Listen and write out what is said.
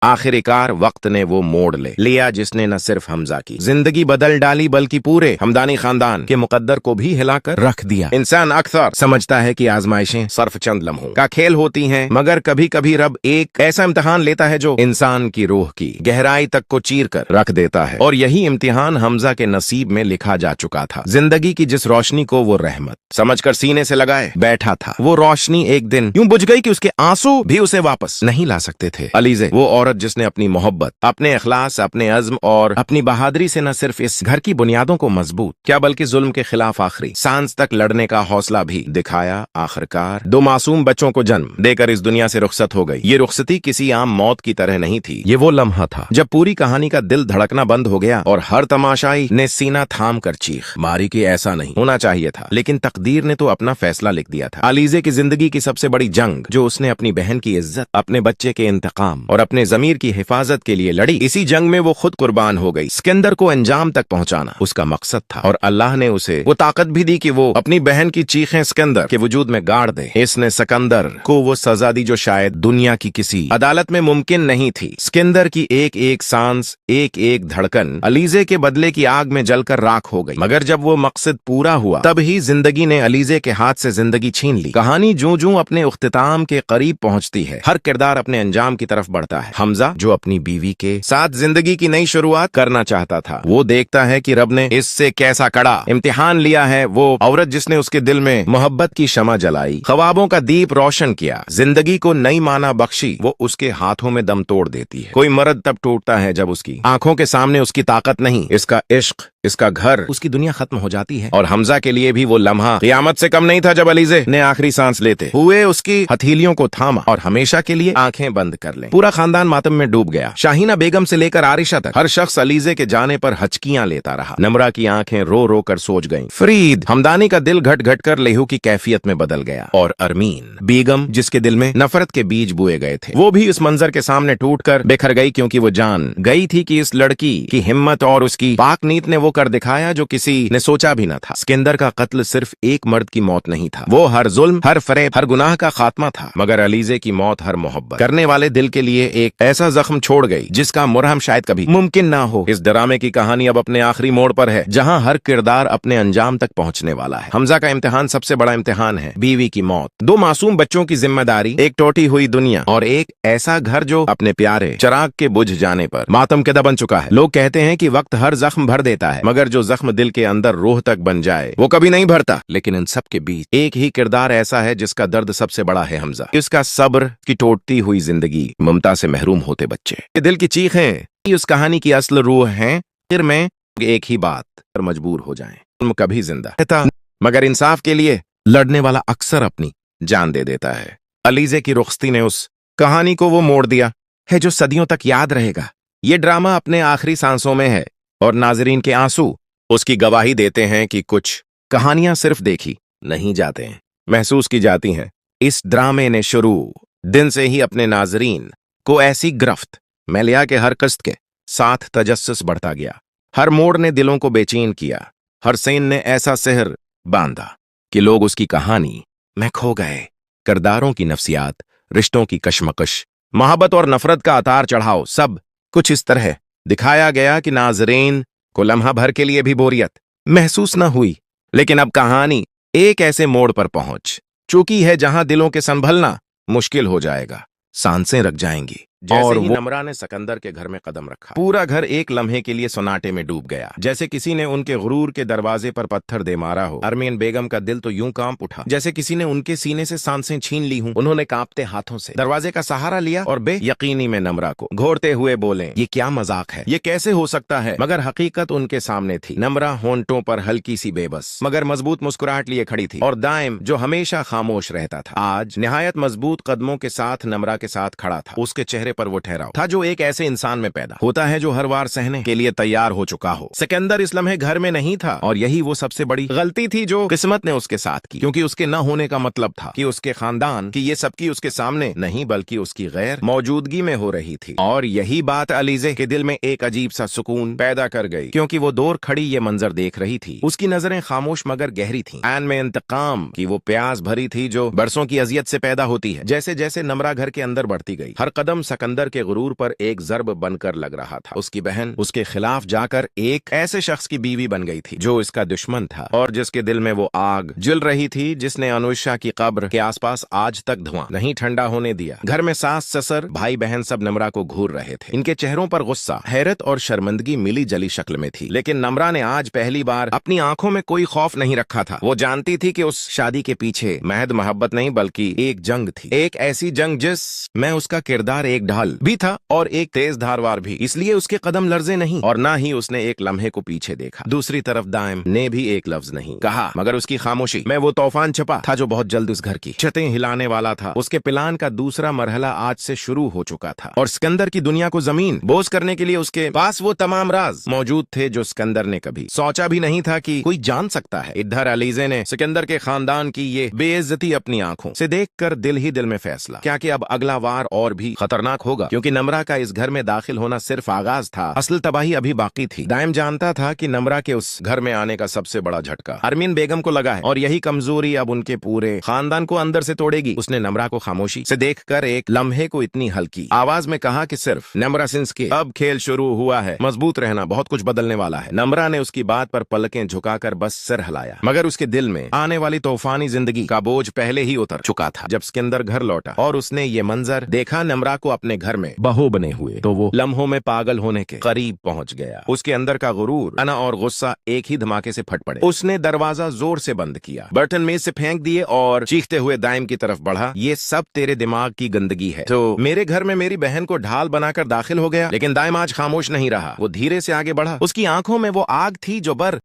आखिरकार वक्त ने वो मोड़ ले लिया जिसने न सिर्फ हमजा की जिंदगी बदल डाली बल्कि पूरे हमदानी खानदान के मुकद्दर को भी हिलाकर रख दिया। इंसान अक्सर समझता है कि आजमाइशें सिर्फ चंद लम्हों का खेल होती हैं, मगर कभी कभी रब एक ऐसा इम्तिहान लेता है जो इंसान की रूह की गहराई तक को चीर कर रख देता है। और यही इम्तिहान हमजा के नसीब में लिखा जा चुका था। जिंदगी की जिस रोशनी को वो रहमत समझकर सीने से लगाए बैठा था, वो रोशनी एक दिन यूं बुझ गई कि उसके आंसू भी उसे वापस नहीं ला सकते थे। अलीजे वो औरत जिसने अपनी मोहब्बत, अपने इखलास, अपने अज़्म और अपनी बहादुरी से न सिर्फ इस घर की बुनियादों को मजबूत क्या बल्कि जुल्म के खिलाफ आखिरी सांस तक लड़ने का हौसला भी दिखाया। आखिरकार दो मासूम बच्चों को जन्म देकर इस दुनिया से रुखसत हो गई। ये रुखसती किसी आम मौत की तरह नहीं थी। ये वो लम्हा था जब पूरी कहानी का दिल धड़कना बंद हो गया और हर तमाशाई ने सीना थाम कर चीख मारी कि ऐसा नहीं होना चाहिए था, लेकिन तकदीर ने तो अपना फैसला लिख दिया था। अलीजे की जिंदगी की सबसे बड़ी जंग जो उसने अपनी बहन की इज्जत, अपने बच्चे के इंतकाम और अपने जमीर की हिफाजत के लिए लड़ी, इसी जंग में वो खुद कुर्बान हो गई। सिकंदर को अंजाम तक पहुंचाना उसका मकसद था और अल्लाह ने उसे वो ताकत भी दी कि वो अपनी बहन की चीखें सिकंदर के वजूद में गाड़ दे। इसने सिकंदर को वो सजा दी जो शायद दुनिया की किसी अदालत में मुमकिन नहीं थी। सिकंदर की एक एक सांस, एक एक धड़कन अलीजे के बदले की आग में जलकर राख हो गई। मगर जब वो मकसद पूरा हुआ तब ही जिंदगी ने अलीजे के हाथ से जिंदगी छीन ली। कहानी जूं जूं अपने इख्तिताम के करीब पहुंचती है, हर किरदार अपने अंजाम की तरफ बढ़ता है। हमजा जो अपनी बीवी के साथ जिंदगी की नई शुरुआत करना चाहता था, वो देखता है कि रब ने इससे कैसा कड़ा इम्तिहान लिया है। वो औरत जिसने उसके दिल में मोहब्बत की शमा जलाई, ख्वाबों का दीप रोशन किया, जिंदगी को नई माना बख्शी, वो उसके हाथों में दम तोड़ देती है। कोई मर्द तब टूटता है जब उसकी आंखों के सामने उसकी ताकत नहीं, इसका इश्क, इसका घर, उसकी दुनिया खत्म हो जाती है। और हमजा के लिए भी वो लम्हा क़यामत से कम नहीं था जब अलीजे ने आखिरी सांस लेते हुए उसकी हथेलियों को थामा और हमेशा के लिए आंखें बंद कर लें। पूरा खानदान मातम में डूब गया। शाहीना बेगम से लेकर आरिशा तक हर शख्स अलीजे के जाने पर हचकियां लेता रहा। नमरा की आंखें रो रो कर सोच गईं। फरीद हमदानी का दिल घट घट कर लेहू की कैफियत में बदल गया। और अरमीन बेगम जिसके दिल में नफरत के बीज बोए गए थे, वो भी इस मंजर के सामने टूट कर बिखर गई, क्योंकि वो जान गई थी कि इस लड़की की हिम्मत और उसकी पाक नीयत ने वो कर दिखाया जो किसी ने सोचा भी न था। सिकंदर का कत्ल सिर्फ एक मर्द की मौत नहीं था, वो हर जुल्म, हर फरेब, हर गुनाह का खात्मा था। मगर अलीजे की मौत हर मोहब्बत करने वाले दिल के लिए एक ऐसा जख्म छोड़ गई जिसका मुरहम शायद कभी मुमकिन ना हो। इस ड्रामे की कहानी अब अपने आखिरी मोड़ पर है, जहां हर किरदार अपने अंजाम तक पहुंचने वाला है। हमजा का इम्तिहान सबसे बड़ा इम्तिहान है। बीवी की मौत, दो मासूम बच्चों की जिम्मेदारी, एक टूटी हुई दुनिया और एक ऐसा घर जो अपने प्यारे चिराग के बुझ जाने पर मातम के बन चुका है। लोग कहते हैं कि वक्त हर जख्म भर देता है, मगर जो जख्म दिल के अंदर रूह तक बन जाए वो कभी नहीं भरता। लेकिन इन सब के बीच एक ही किरदार ऐसा है जिसका दर्द सबसे बड़ा है, हमजा। इसका सब्र की टूटती हुई जिंदगी, ममता से महरूम होते बच्चे, दिल की चीखें उस कहानी की असल रूह हैं। फिर में एक ही बात पर मजबूर हो जाएं, तुम कभी जिंदा रहता, मगर इंसाफ के लिए लड़ने वाला अक्सर अपनी जान दे देता है। अलीजे की रुखसती ने उस कहानी को वो मोड़ दिया है जो सदियों तक याद रहेगा। ये ड्रामा अपने आखिरी सांसों में है और नाजरीन के आंसू उसकी गवाही देते हैं कि कुछ कहानियां सिर्फ देखी नहीं जाते हैं, महसूस की जाती हैं। इस ड्रामे ने शुरू दिन से ही अपने नाजरीन को ऐसी गिरफ्त में लिया कि हर किस्त के साथ तजस्सुस बढ़ता गया। हर मोड़ ने दिलों को बेचैन किया, हर सीन ने ऐसा सेहर बांधा कि लोग उसकी कहानी में खो गए। किरदारों की नफ्सियात, रिश्तों की कशमकश, मोहब्बत और नफरत का अतार चढ़ाओ, सब कुछ इस तरह दिखाया गया कि नाजरीन को लम्हा भर के लिए भी बोरियत महसूस न हुई। लेकिन अब कहानी एक ऐसे मोड़ पर पहुंच चुकी है जहां दिलों के संभलना मुश्किल हो जाएगा, सांसें रख जाएंगी। और ही नमरा ने सिकंदर के घर में कदम रखा, पूरा घर एक लम्हे के लिए सन्नाटे में डूब गया, जैसे किसी ने उनके गुरूर के दरवाजे पर पत्थर दे मारा हो। अरमीन बेगम का दिल तो यूं कांप उठा जैसे किसी ने उनके सीने से सांसें छीन ली हूं। उन्होंने कांपते हाथों से दरवाजे का सहारा लिया और बेयकीनी में नमरा को घोरते हुए बोले, ये क्या मजाक है, ये कैसे हो सकता है? मगर हकीकत उनके सामने थी। नमरा होंठों पर हल्की सी बेबस मगर मजबूत मुस्कुराहट लिए खड़ी थी, और दाइम जो हमेशा खामोश रहता था आज निहायत मजबूत कदमों के साथ नमरा के साथ खड़ा था। उसके चेहरे पर वो ठहराव था जो एक ऐसे इंसान में पैदा होता है जो हर वार सहने के लिए तैयार हो चुका हो। सिकंदर इस लम्हे घर में नहीं था, और यही वो सबसे बड़ी गलती थी जो किस्मत ने उसके साथ की, क्योंकि उसके न होने का मतलब था कि उसके खानदान की ये सबकी उसके सामने नहीं बल्कि उसकी गैर मौजूदगी में हो रही थी। और यही बात अलीजे के दिल में एक अजीब सा सुकून पैदा कर गई, क्योंकि वो दूर खड़ी ये मंजर देख रही थी। उसकी नजरें खामोश मगर गहरी थीं। ऐन में इंतकाम की वो प्यास भरी थी जो बरसों की अजियत से पैदा होती है। जैसे जैसे नमरा घर के अंदर बढ़ती गई, हर कदम सकंदर के गुरूर पर एक ज़र्ब बनकर लग रहा था। उसकी बहन उसके खिलाफ जाकर एक ऐसे शख्स की बीवी बन गई थी जो इसका दुश्मन था और जिसके दिल में वो आग जल रही थी जिसने अनुषा की कब्र के आसपास आज तक धुआं नहीं ठंडा होने दिया। घर में सास ससुर भाई बहन सब नम्रा को घूर रहे थे। इनके चेहरों पर गुस्सा, हैरत और शर्मिंदगी मिली जली शक्ल में थी, लेकिन नम्रा ने आज पहली बार अपनी आंखों में कोई खौफ नहीं रखा था। वो जानती थी कि उस शादी के पीछे महज मोहब्बत नहीं बल्कि एक जंग थी, एक ऐसी जंग जिस में उसका किरदार एक ढाल भी था और एक तेज धारवार भी। इसलिए उसके कदम लर्जे नहीं और ना ही उसने एक लम्हे को पीछे देखा। दूसरी तरफ दाइम ने भी एक लफ्ज नहीं कहा, मगर उसकी खामोशी में वो तूफान छपा था जो बहुत जल्द उस घर की छतें हिलाने वाला था। उसके प्लान का दूसरा मरहला आज से शुरू हो चुका था और सिकंदर की दुनिया को जमीन बोझ करने के लिए उसके पास वो तमाम राज मौजूद थे जो सिकंदर ने कभी सोचा भी नहीं था कि कोई जान सकता है। इधर अलीजे ने सिकंदर के खानदान की ये बेइज्जती अपनी आंखों से देखकर दिल ही दिल में फैसला क्या कि अब अगला वार और भी खतरनाक होगा, क्योंकि नम्रा का इस घर में दाखिल होना सिर्फ आगाज था, असल तबाही अभी बाकी थी। दाइम जानता था कि नम्रा के उस घर में आने का सबसे बड़ा झटका अरमीन बेगम को लगा है और यही कमजोरी अब उनके पूरे खानदान को अंदर से तोड़ेगी। उसने नम्रा को खामोशी से देखकर एक लम्हे को इतनी हल्की आवाज में कहा कि सिर्फ नम्रा सिंस के अब खेल शुरू हुआ है, मजबूत रहना, बहुत कुछ बदलने वाला है। नम्रा ने उसकी बात पर पलकें झुकाकर बस सिर हिलाया, मगर उसके दिल में आने वाली तूफानी जिंदगी का बोझ पहले ही उतर चुका था। जब सिकंदर घर लौटा और उसने ये मंजर देखा नम्रा को अपने घर में बहू बने हुए, तो वो लम्हों में पागल होने के करीब पहुंच गया। उसके अंदर का गुरूर, अना और गुस्सा एक ही धमाके से फट पड़े। उसने दरवाजा जोर से बंद किया, बर्तन मेज से फेंक दिए और चीखते हुए दाइम की तरफ बढ़ा, ये सब तेरे दिमाग की गंदगी है। तो मेरे घर में मेरी बहन को ढाल बनाकर दाखिल हो गया। लेकिन दाइम आज खामोश नहीं रहा, वो धीरे से आगे बढ़ा। उसकी आंखों में वो आग थी जो बर